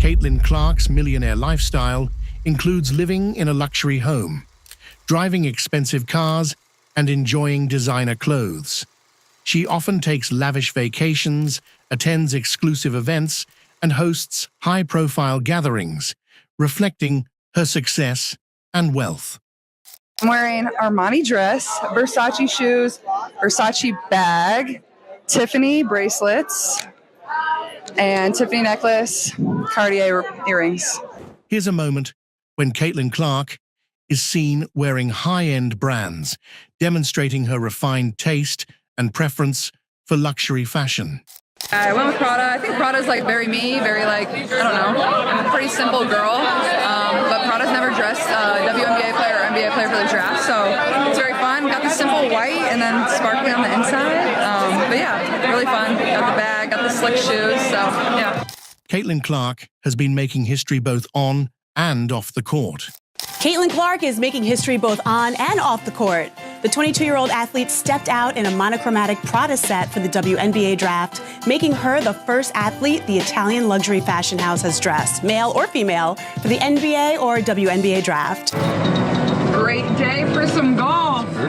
Caitlyn Clark's millionaire lifestyle includes living in a luxury home, driving expensive cars, and enjoying designer clothes. She often takes lavish vacations, attends exclusive events, and hosts high-profile gatherings, reflecting her success and wealth. I'm wearing Armani dress, Versace shoes, Versace bag, Tiffany bracelets, and Tiffany necklace, Cartier earrings. Here's a moment when Caitlyn Clark is seen wearing high-end brands, demonstrating her refined taste and preference for luxury fashion. I went with Prada. I think Prada's like very me, very like, I don't know, I'm a pretty simple girl, but Prada's never dressed a WNBA player or NBA player for the draft, so it's very fun. Got the simple white and then sparkly on the inside, but yeah, really fun. Got the bag, got the slick shoes, so yeah. Caitlyn Clark has been making history both on and off the court. Caitlyn Clark is making history both on and off the court. The 22-year-old athlete stepped out in a monochromatic Prada set for the WNBA draft, making her the first athlete the Italian luxury fashion house has dressed, male or female, for the NBA or WNBA draft. Great day for some golf. I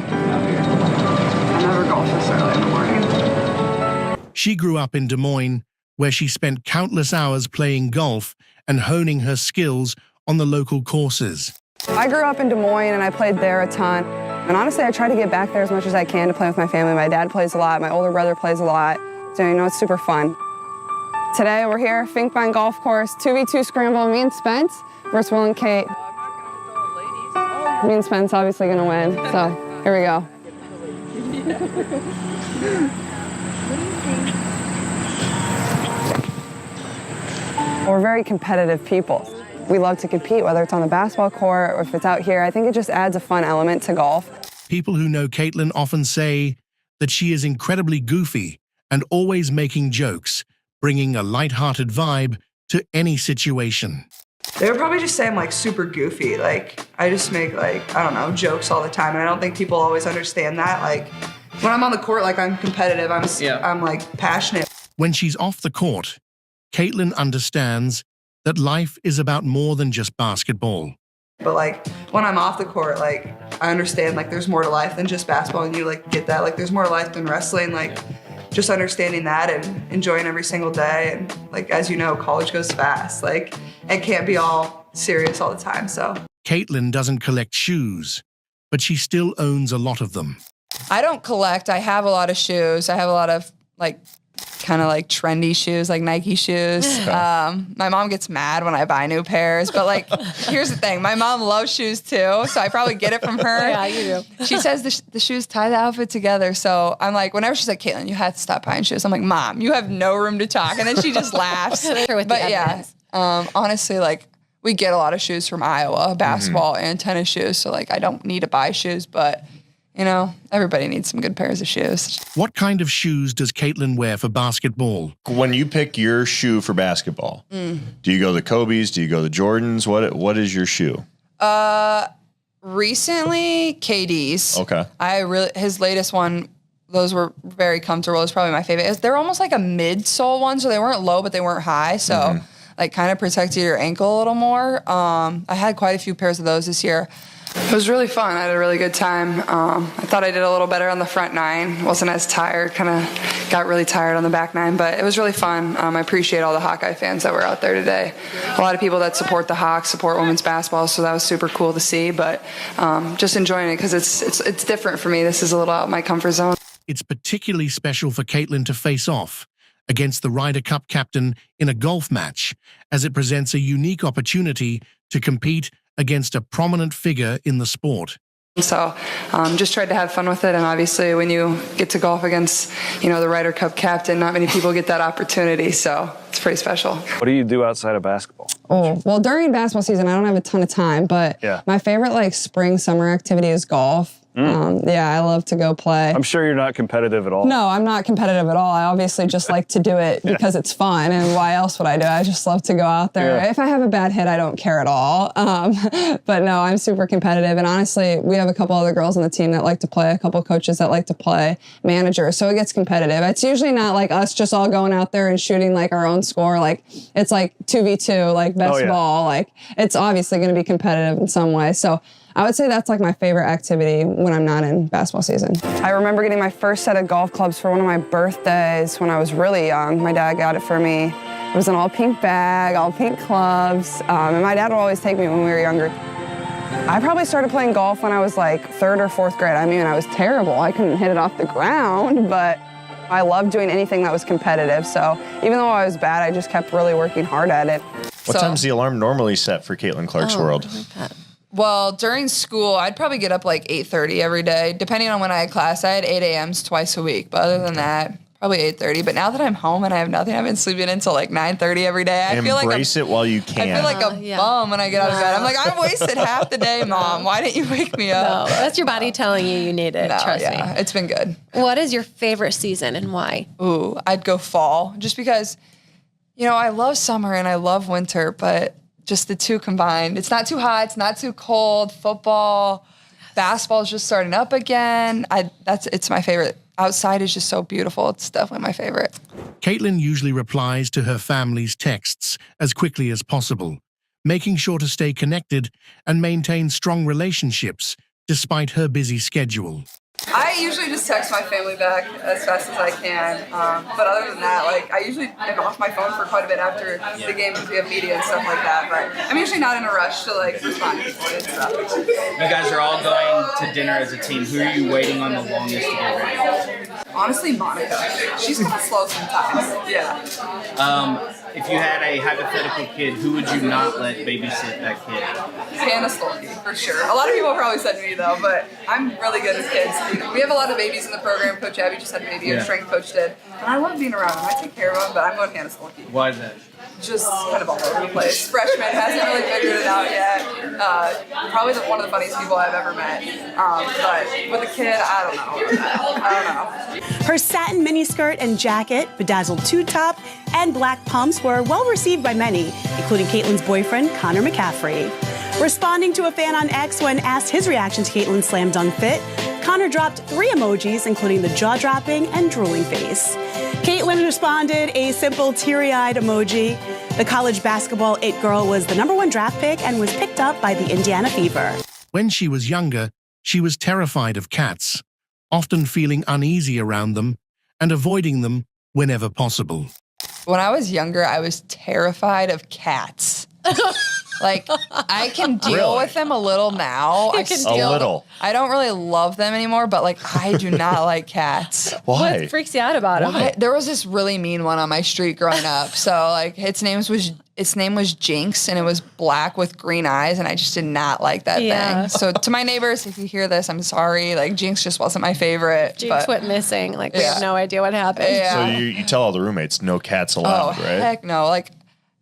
never golf this early in the morning. She grew up in Des Moines, where she spent countless hours playing golf and honing her skills on the local courses. I grew up in Des Moines and I played there a ton. And honestly, I try to get back there as much as I can to play with my family. My dad plays a lot, my older brother plays a lot. So, you know, it's super fun. Today we're here, Finkbine Golf Course, 2v2 scramble, me and Spence versus Will and Kate. Me and Spence obviously gonna win, so here we go. We're very competitive people. We love to compete, whether it's on the basketball court or if it's out here. I think it just adds a fun element to golf. People who know Caitlyn often say that she is incredibly goofy and always making jokes, bringing a lighthearted vibe to any situation. They would probably just say I'm like super goofy. Like I just make like, I don't know, jokes all the time. And I don't think people always understand that. Like when I'm on the court, like I'm competitive, I'm like passionate. When she's off the court, Caitlyn understands that life is about more than just basketball. But like when I'm off the court, like I understand like there's more to life than just basketball, and you like get that. Like there's more to life than wrestling. Like just understanding that and enjoying every single day. And like, as you know, college goes fast. Like it can't be all serious all the time, so. Caitlyn doesn't collect shoes, but she still owns a lot of them. I don't collect. I have a lot of shoes. I have a lot of like kind of like trendy shoes, like Nike shoes. My mom gets mad when I buy new pairs, but like, here's the thing. My mom loves shoes too, so I probably get it from her. Yeah, you do. She says the shoes tie the outfit together. So I'm like, whenever she's like, Caitlyn, you have to stop buying shoes. I'm like, Mom, you have no room to talk. And then she just laughs. But yeah, honestly, like we get a lot of shoes from Iowa, basketball and tennis shoes. So like, I don't need to buy shoes, but you know, everybody needs some good pairs of shoes. What kind of shoes does Caitlyn wear for basketball? When you pick your shoe for basketball, do you go the Kobe's? Do you go the Jordans? What is your shoe? Recently, KD's. Okay. His latest one, those were very comfortable. It was probably my favorite. They're almost like a mid-sole one, so they weren't low, but they weren't high. So like kind of protected your ankle a little more. I had quite a few pairs of those this year. It was really fun. I had a really good time. I thought I did a little better on the front nine. Wasn't as tired, kind of got really tired on the back nine, but it was really fun. I appreciate all the Hawkeye fans that were out there today. A lot of people that support the Hawks, support women's basketball, so that was super cool to see, but just enjoying it because it's different for me. This is a little out of my comfort zone. It's particularly special for Caitlyn to face off against the Ryder Cup captain in a golf match, as it presents a unique opportunity to compete against a prominent figure in the sport. So just tried to have fun with it, and obviously when you get to golf against, you know, the Ryder Cup captain, not many people get that opportunity, so it's pretty special. What do you do outside of basketball? Oh, well, during basketball season, I don't have a ton of time, but my favorite like spring, summer activity is golf. Yeah, I love to go play. I'm sure you're not competitive at all. No, I'm not competitive at all. I obviously just like to do it because it's fun. And why else would I do it? I just love to go out there. Yeah. If I have a bad hit, I don't care at all. But no, I'm super competitive. And honestly, we have a couple other girls on the team that like to play, a couple coaches that like to play, managers. So it gets competitive. It's usually not like us just all going out there and shooting like our own score. Like it's like 2v2, like best ball. Like it's obviously going to be competitive in some way. So I would say that's like my favorite activity when I'm not in basketball season. I remember getting my first set of golf clubs for one of my birthdays when I was really young. My dad got it for me. It was an all pink bag, all pink clubs, and my dad would always take me when we were younger. I probably started playing golf when I was like 3rd or 4th grade. I mean, I was terrible. I couldn't hit it off the ground, but I loved doing anything that was competitive. So even though I was bad, I just kept really working hard at it. What time's the alarm normally set for Caitlyn Clark's world? Well, during school, I'd probably get up like 8:30 every day. Depending on when I had class, I had 8 a.m.s twice a week. But other than that, probably 8:30. But now that I'm home and I have nothing, I've been sleeping until like 9:30 every day. I feel like Embrace it while you can. I feel like a bum when I get out of bed. I'm like, I wasted half the day, Mom. Why didn't you wake me up? No, that's your body telling you need it. Trust me. It's been good. What is your favorite season and why? Ooh, I'd go fall just because, you know, I love summer and I love winter, but just the two combined. It's not too hot. It's not too cold. Football, basketball is just starting up again. It's my favorite. Outside is just so beautiful. It's definitely my favorite. Caitlyn usually replies to her family's texts as quickly as possible, making sure to stay connected and maintain strong relationships despite her busy schedule. I usually just text my family back as fast as I can. But other than that, like I usually am off my phone for quite a bit after the game because we have media and stuff like that. But I'm usually not in a rush to like respond to people and stuff. You guys are all going to dinner as a team. Who are you waiting on the longest to get ready? Honestly, Monica. She's kind of slow sometimes. Yeah. If you had a hypothetical kid, who would you not let babysit that kid? Hannah Stolke, for sure. A lot of people probably said me though, but I'm really good with kids. We have a lot of babies in the program. Coach Abby just had a baby, our strength coach did. And I love being around them. I take care of them, but I'm going Hannah Stolke. Why is that? Just kind of all over the place. Freshman, hasn't really figured it out yet. Probably one of the funniest people I've ever met. But with a kid, I don't know. Her satin miniskirt and jacket, bedazzled two-top, and black pumps were well received by many, including Caitlyn's boyfriend, Connor McCaffrey. Responding to a fan on X when asked his reaction to Caitlyn's slam dunk fit, Connor dropped 3 emojis, including the jaw-dropping and drooling face. Caitlyn responded a simple teary-eyed emoji. The college basketball it girl was the #1 draft pick and was picked up by the Indiana Fever. When she was younger, she was terrified of cats, often feeling uneasy around them and avoiding them whenever possible. When I was younger, I was terrified of cats. Like, I can deal with them a little now. A little. I don't really love them anymore, but like, I do not like cats. Why? What freaks you out about him? There was this really mean one on my street growing up. So like, its name was Jinx, and it was black with green eyes, and I just did not like that thing. So to my neighbors, if you hear this, I'm sorry. Like, Jinx just wasn't my favorite. Jinx went missing. Like, we have no idea what happened. So you tell all the roommates, no cats allowed, right? Heck no. Like,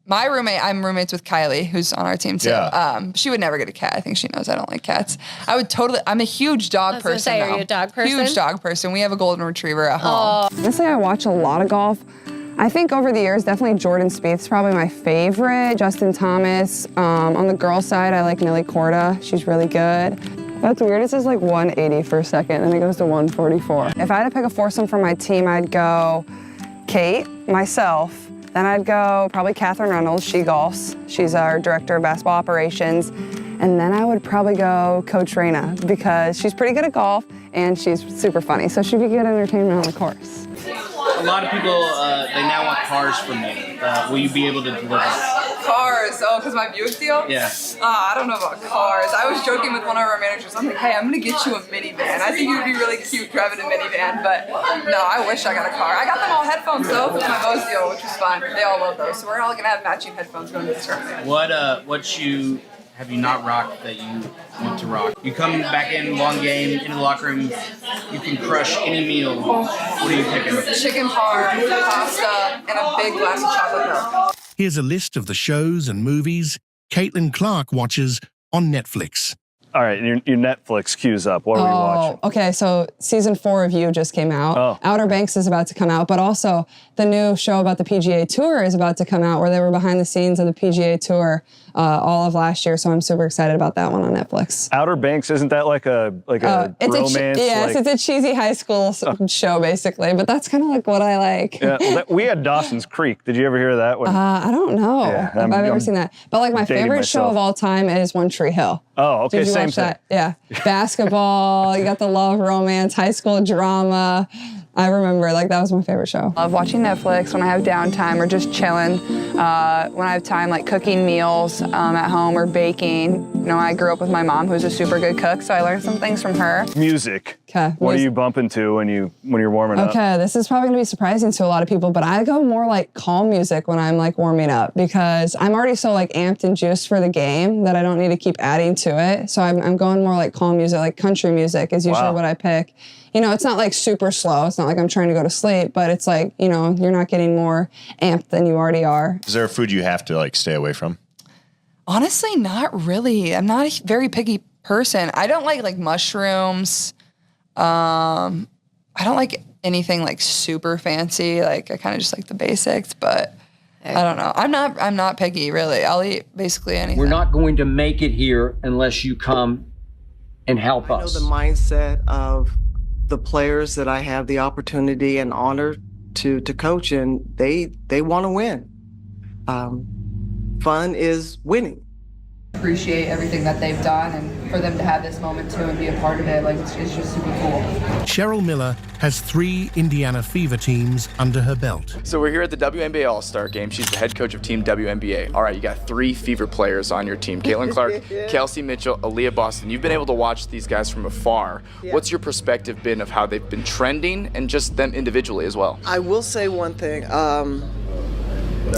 my roommate, I'm roommates with Kylie, who's on our team too. Yeah. She would never get a cat. I think she knows I don't like cats. I'm a huge dog person. Say, are you a dog person? Huge dog person. We have a golden retriever at home. Honestly, I watch a lot of golf. I think over the years, definitely Jordan Spieth's probably my favorite. Justin Thomas. On the girl side, I like Millie Korda. She's really good. That's weird. It says like 180 for a second, and it goes to 144. If I had to pick a foursome for my team, I'd go Kate, myself. Then I'd go probably Catherine Reynolds. She golfs. She's our director of basketball operations. And then I would probably go Coach Raina because she's pretty good at golf and she's super funny. So she'd be good entertainment on the course. A lot of people, they now want cars from you. Will you be able to deliver? Cars. Oh, because my Buick deal? Yeah. I don't know about cars. I was joking with one of our managers. I'm like, hey, I'm going to get you a minivan. I think you'd be really cute driving a minivan. But no, I wish I got a car. I got them all headphones, though, with my Bose deal, which was fun. They all love those. So we're all going to have matching headphones going to this tournament. What shoe have you not rocked that you want to rock? You come back in, long game, into the locker room, you can crush any meal. What are you picking? Chicken parm, pasta, and a big glass of chocolate milk. Here's a list of the shows and movies Caitlyn Clark watches on Netflix. All right, your Netflix queues up. What are we watching? Okay, so season 4 of You just came out. Oh. Outer Banks is about to come out, but also the new show about the PGA Tour is about to come out, where they were behind the scenes of the PGA Tour all of last year. So I'm super excited about that one on Netflix. Outer Banks, isn't that like a romance? Yes, it's a cheesy high school show basically, but that's kind of like what I like. Yeah, well, we had Dawson's Creek. Did you ever hear of that one? I don't know if I've ever seen that, but like my favorite show of all time is One Tree Hill. Oh, okay, Did you same watch thing. that? Yeah, basketball. You got the love, romance, high school drama. I remember, like, that was my favorite show. Love watching Netflix when I have downtime or just chilling. When I have time, like cooking meals at home or baking. You know, I grew up with my mom, who's a super good cook, so I learned some things from her. Music. Okay. What are you bumping to when you're warming up? Okay, this is probably gonna be surprising to a lot of people, but I go more like calm music when I'm like warming up, because I'm already so like amped and juiced for the game that I don't need to keep adding to it. So I'm going more like calm music, like country music is usually what I pick. You know, it's not like super slow. It's not like I'm trying to go to sleep, but it's like, you know, you're not getting more amped than you already are. Is there a food you have to like stay away from? Honestly, not really. I'm not a very picky person. I don't like mushrooms. I don't like anything like super fancy. Like I kind of just like the basics, but I don't know. I'm not picky really. I'll eat basically anything. We're not going to make it here unless you come and help us. I know the mindset of the players that I have the opportunity and honor to coach, and they want to win. Fun is winning. Appreciate everything that they've done, and for them to have this moment too and be a part of it, like it's just super cool. Cheryl Miller has 3 Indiana Fever teams under her belt. So we're here at the WNBA All-Star Game. She's the head coach of Team WNBA. All right, you got 3 Fever players on your team. Caitlyn Clark, Kelsey Mitchell, Aaliyah Boston. You've been able to watch these guys from afar. Yeah. What's your perspective been of how they've been trending and just them individually as well? I will say one thing.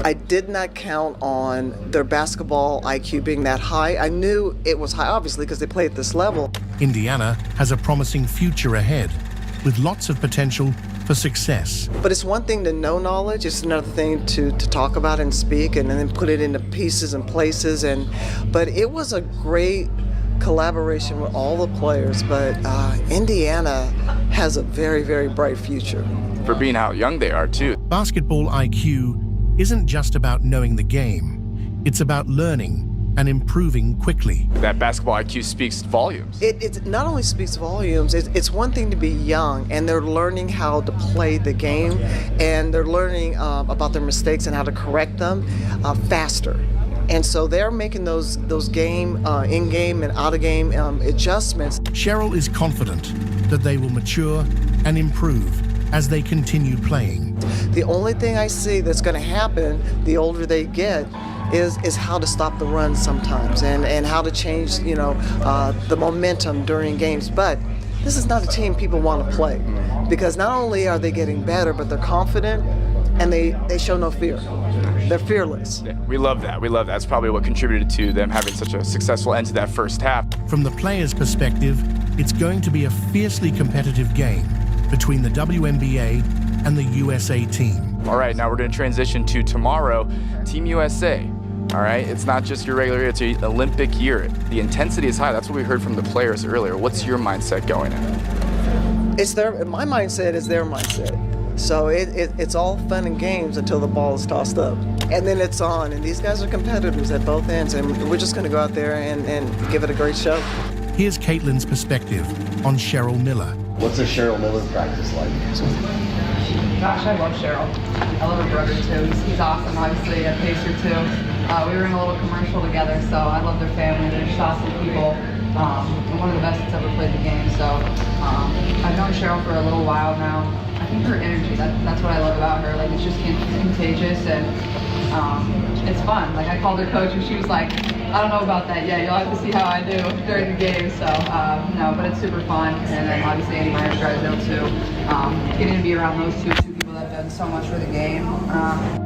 I did not count on their basketball IQ being that high. I knew it was high, obviously, because they play at this level. Indiana has a promising future ahead, with lots of potential for success. But it's one thing to know knowledge, it's another thing to talk about and speak and then put it into pieces and places. But it was a great collaboration with all the players, but Indiana has a very, very bright future. For being how young they are, too. Basketball IQ isn't just about knowing the game. It's about learning and improving quickly. That basketball IQ speaks volumes. It not only speaks volumes, it's one thing to be young and they're learning how to play the game, and they're learning about their mistakes and how to correct them faster. And so they're making those game, in-game and out-of-game adjustments. Cheryl is confident that they will mature and improve as they continue playing. The only thing I see that's going to happen the older they get is how to stop the run sometimes and how to change, the momentum during games. But this is not a team people want to play, because not only are they getting better, but they're confident and they show no fear. They're fearless. Yeah, we love that. We love that. That's probably what contributed to them having such a successful end to that first half. From the players' perspective, it's going to be a fiercely competitive game between the WNBA and the USA team. All right, now we're going to transition to tomorrow, Team USA. All right, it's not just your regular year, it's your Olympic year. The intensity is high. That's what we heard from the players earlier. What's your mindset going in? My mindset is their mindset. So it's all fun and games until the ball is tossed up. And then it's on, and these guys are competitors at both ends, and we're just going to go out there and give it a great show. Here's Caitlyn's perspective on Cheryl Miller. What's a Cheryl Miller practice like? Gosh, I love Cheryl. I love her brother too. He's awesome, obviously, a pacer too. We were in a little commercial together, so I love their family. They're just awesome people. And one of the best that's ever played the game. So I've known Cheryl for a little while now. I think her energy, that's what I love about her. Like, it's just contagious, and it's fun. Like, I called her coach and she was like, I don't know about that yet. You'll have to see how I do during the game. So, no, but it's super fun. And then obviously Andy Myers drives out too. Getting to be around those two people that have done so much for the game.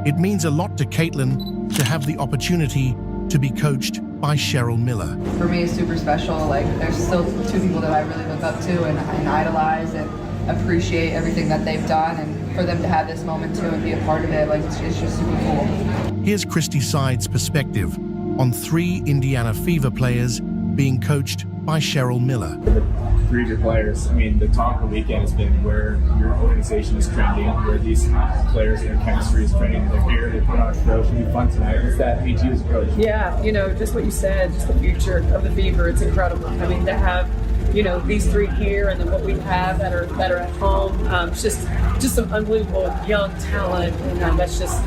It means a lot to Caitlyn to have the opportunity to be coached by Cheryl Miller. For me, it's super special. Like, there's still 2 people that I really look up to and idolize and appreciate everything that they've done, and for them to have this moment too and be a part of it, like it's just super cool. Here's Christy Side's perspective on 3 Indiana Fever players being coached by Cheryl Miller. Three of your players, I mean, the talk of the weekend has been where your organization is trending, where these players and their chemistry is trending. They're here, they put on a show, should be fun tonight. What's that mean to you as a coach? Yeah, just what you said, just the future of the Fever, it's incredible. I mean, to have, these three here and then what we have that are at home, it's just some unbelievable young talent, and that's just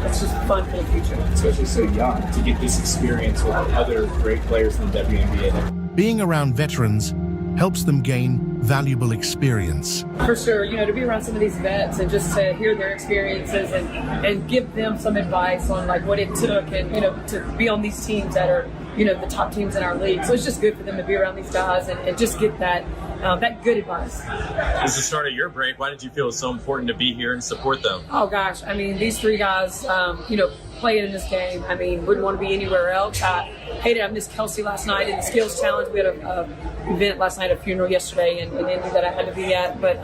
fun for the future. Especially so young, to get this experience with other great players in the WNBA. Being around veterans helps them gain valuable experience. For sure, to be around some of these vets and just to hear their experiences and give them some advice on like what it took and, to be on these teams that are, the top teams in our league. So it's just good for them to be around these guys and just get that good advice. As the start of your break, why did you feel it was so important to be here and support them? Oh gosh, I mean, these three guys, playing in this game, I mean, wouldn't want to be anywhere else. I missed Kelsey last night in the skills challenge. We had a event last night, a funeral yesterday in Indy that I had to be at, but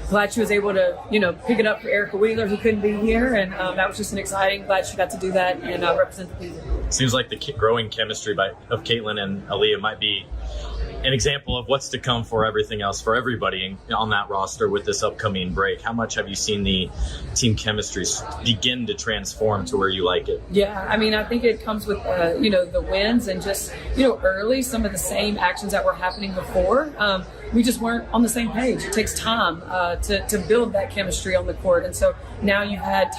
glad she was able to, pick it up for Erica Wheeler, who couldn't be here, and that was just glad she got to do that and represent the people. Seems like the growing chemistry of Caitlyn and Aaliyah might be an example of what's to come for everything else, for everybody on that roster with this upcoming break. How much have you seen the team chemistry begin to transform to where you like it? Yeah, I mean, I think it comes with, the wins and just, early, some of the same actions that were happening before. We just weren't on the same page. It takes time to build that chemistry on the court. And so now you've had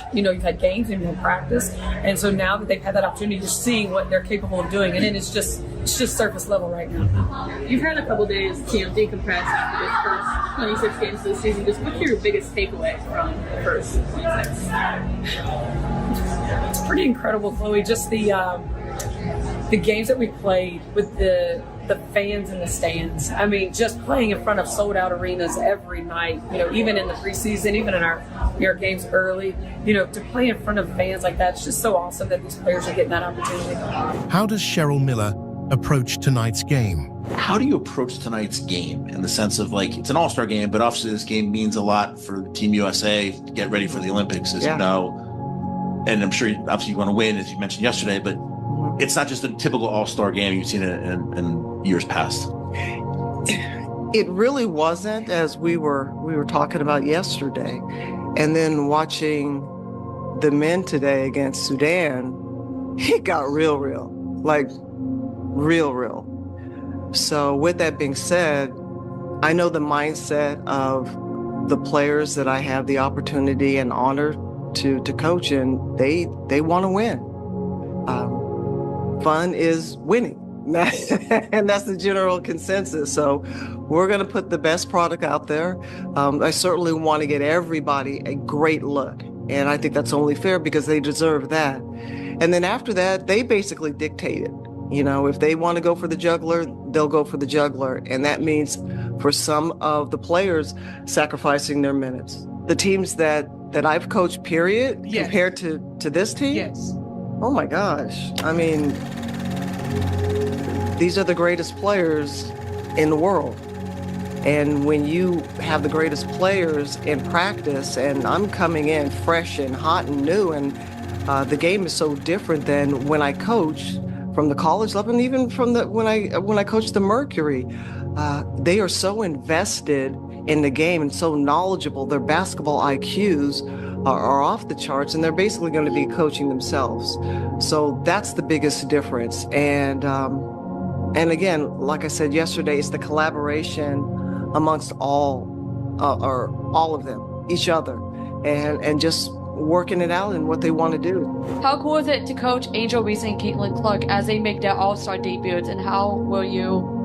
games and you've had practice. And so now that they've had that opportunity, you're seeing what they're capable of doing. And then it's just surface level right now. You've had a couple days to decompress after this first 26 games this season. Just what's your biggest takeaway from the first 26? It's pretty incredible, Chloe. Just the games that we played with the fans in the stands. I mean, just playing in front of sold out arenas every night, even in the preseason, even in our games early, to play in front of fans like that, it's just so awesome that these players are getting that opportunity. How does Cheryl Miller approach tonight's game? How do you approach tonight's game in the sense of it's an all-star game, but obviously this game means a lot for Team USA to get ready for the Olympics, as you know. And I'm sure obviously you want to win, as you mentioned yesterday, but it's not just a typical all-star game you've seen it in years past. It really wasn't, as we were talking about yesterday. And then watching the men today against Sudan, it got real, real. So with that being said, I know the mindset of the players that I have the opportunity and honor to coach, and they want to win. Fun is winning. And that's the general consensus. So we're going to put the best product out there. I certainly want to get everybody a great look. And I think that's only fair because they deserve that. And then after that, they basically dictate it. If they want to go for the juggler, they'll go for the juggler. And that means for some of the players sacrificing their minutes. The teams that I've coached, period, compared to this team? Yes. Oh my gosh. I mean, these are the greatest players in the world. And when you have the greatest players in practice, and I'm coming in fresh and hot and new, and the game is so different than when I coached from the college level, and even from when I coached the Mercury. They are so invested in the game and so knowledgeable. Their basketball IQs are off the charts, and they're basically going to be coaching themselves. So that's the biggest difference. And again, like I said yesterday, it's the collaboration amongst all of them, each other, and just working it out and what they want to do. How cool is it to coach Angel Reese and Caitlyn Clark as they make their All-Star debuts, and how will you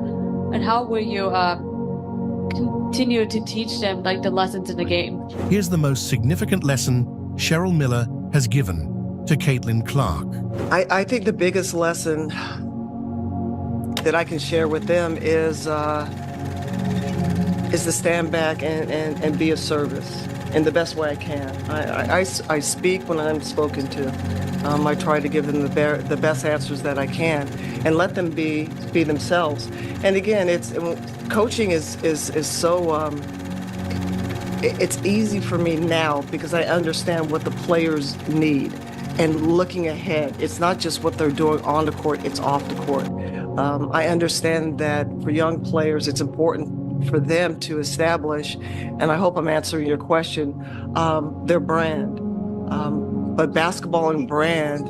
continue to teach them the lessons in the game? Here's the most significant lesson Cheryl Miller has given to Caitlyn Clark. I think the biggest lesson that I can share with them is to stand back and be of service in the best way I can. I speak when I'm spoken to. I try to give them the best answers that I can and let them be themselves. And again, coaching is so it's easy for me now because I understand what the players need and looking ahead. It's not just what they're doing on the court, it's off the court. I understand that for young players, it's important for them to establish, and I hope I'm answering your question, their brand. But basketball and brand,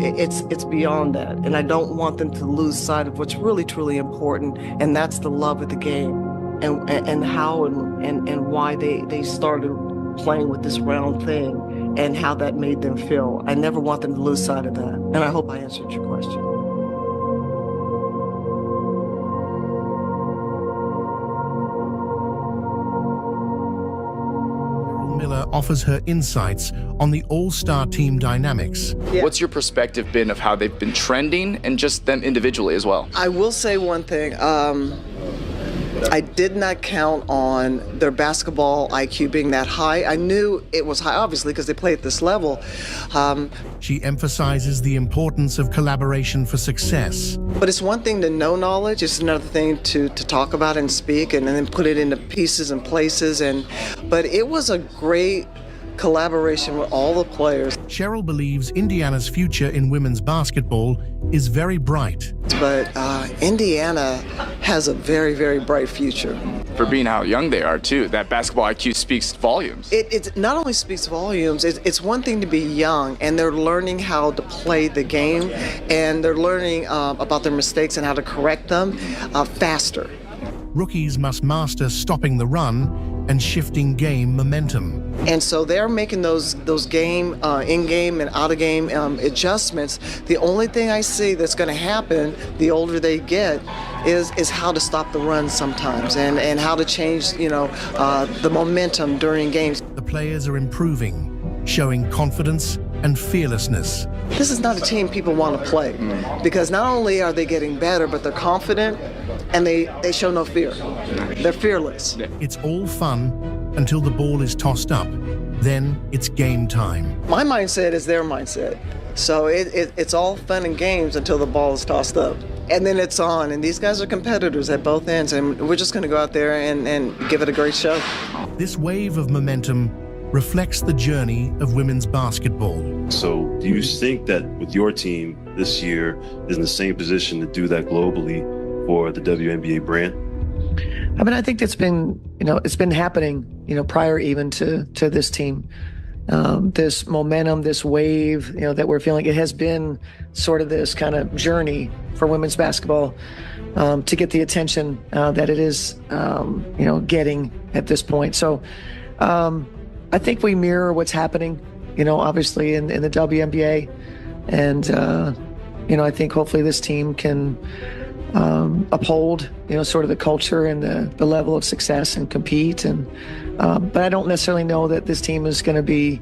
it's beyond that. And I don't want them to lose sight of what's really, truly important, and that's the love of the game and how and why they started playing with this round thing and how that made them feel. I never want them to lose sight of that. And I hope I answered your question. Miller offers her insights on the all-star team dynamics. What's your perspective been of how they've been trending and just them individually as well? I will say one thing. I did not count on their basketball IQ being that high. I knew it was high, obviously, because they play at this level. She emphasizes the importance of collaboration for success. But it's one thing to know knowledge, it's another thing to talk about and speak and then put it into pieces and places. But it was a great collaboration with all the players. Cheryl believes Indiana's future in women's basketball is very bright. But Indiana has a very, very bright future. For being how young they are, too, that basketball IQ speaks volumes. It not only speaks volumes, it's one thing to be young, and they're learning how to play the game, and they're learning about their mistakes and how to correct them faster. Rookies must master stopping the run and shifting game momentum. And so they're making those game, in-game and out-of-game adjustments. The only thing I see that's going to happen the older they get is how to stop the run sometimes and how to change, the momentum during games. The players are improving, showing confidence and fearlessness. This is not a team people want to play because not only are they getting better, but they're confident and they show no fear. They're fearless. It's all fun until the ball is tossed up. Then it's game time. My mindset is their mindset. So it's all fun and games until the ball is tossed up. And then it's on. And these guys are competitors at both ends. And we're just going to go out there and give it a great show. This wave of momentum reflects the journey of women's basketball. So do you think that with your team this year is in the same position to do that globally for the WNBA brand? I mean, I think it's been, it's been happening, prior even to this team. This momentum, this wave, that we're feeling, it has been sort of this kind of journey for women's basketball to get the attention that it is, getting at this point. So I think we mirror what's happening, obviously in the WNBA. And, I think hopefully this team can uphold, sort of the culture and the level of success and compete. But I don't necessarily know that this team is going to be,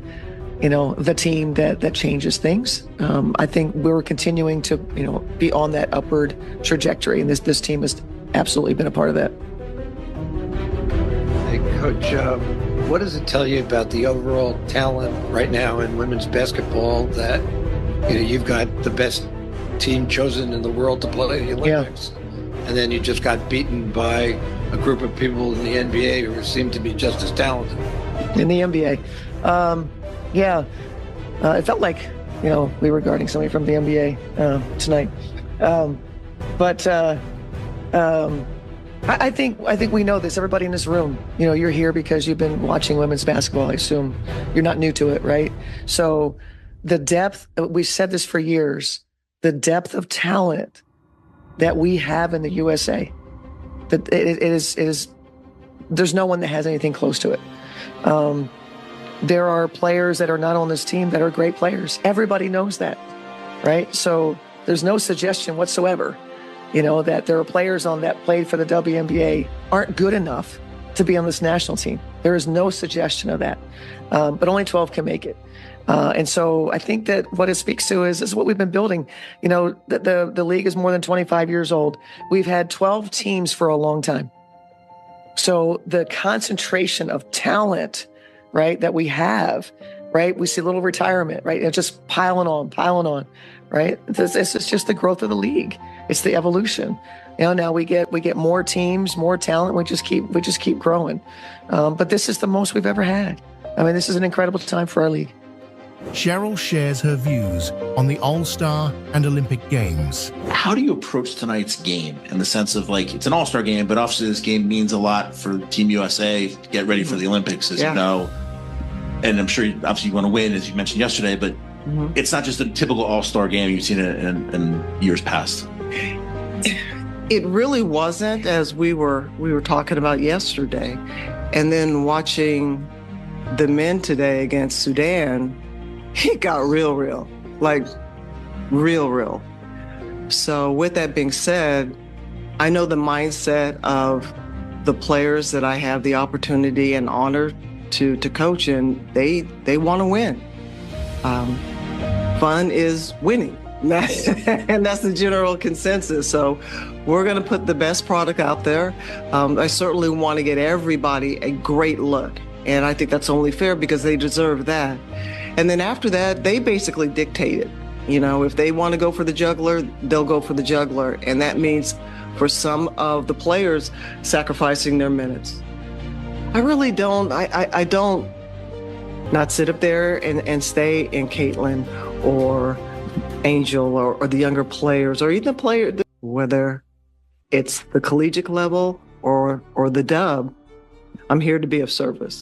the team that changes things. I think we're continuing to, be on that upward trajectory, and this team has absolutely been a part of that. Hey, Coach, what does it tell you about the overall talent right now in women's basketball that, you've got the best team chosen in the world to play the Olympics, and then you just got beaten by a group of people in the NBA who seem to be just as talented? In the NBA, it felt like we were guarding somebody from the NBA tonight, I think we know this. Everybody in this room, you're here because you've been watching women's basketball. I assume you're not new to it, right? So the depth, we've said this for years, the depth of talent that we have in the USA, that it is there's no one that has anything close to it. There are players that are not on this team that are great players. Everybody knows that, right? So there's no suggestion whatsoever, that there are players on that played for the WNBA aren't good enough to be on this national team. There is no suggestion of that, but only 12 can make it. And so I think that what it speaks to is what we've been building. The league is more than 25 years old. We've had 12 teams for a long time. So the concentration of talent, right, that we have, right, we see a little retirement, right, and just piling on, right? This is just the growth of the league. It's the evolution. Now we get more teams, more talent. We just keep growing. But this is the most we've ever had. I mean, this is an incredible time for our league. Cheryl shares her views on the All-Star and Olympic Games. How do you approach tonight's game in the sense of like, it's an all-star game, but obviously this game means a lot for Team USA to get ready for the Olympics, as you know. And I'm sure obviously you want to win, as you mentioned yesterday, but it's not just a typical all-star game you've seen in years past. It really wasn't, as we were talking about yesterday. And then watching the men today against Sudan, it got real, like real. So with that being said, I know the mindset of the players that I have the opportunity and honor to coach, and they want to win. Fun is winning. And that's the general consensus. So we're going to put the best product out there. I certainly want to get everybody a great look. And I think that's only fair because they deserve that. And then after that, they basically dictate it. You know, if they want to go for the juggler, they'll go for the juggler. And that means for some of the players sacrificing their minutes. I really don't, I don't not sit up there and stay in Caitlyn or Angel or the younger players or even the player, whether it's the collegiate level or the dub. I'm here to be of service.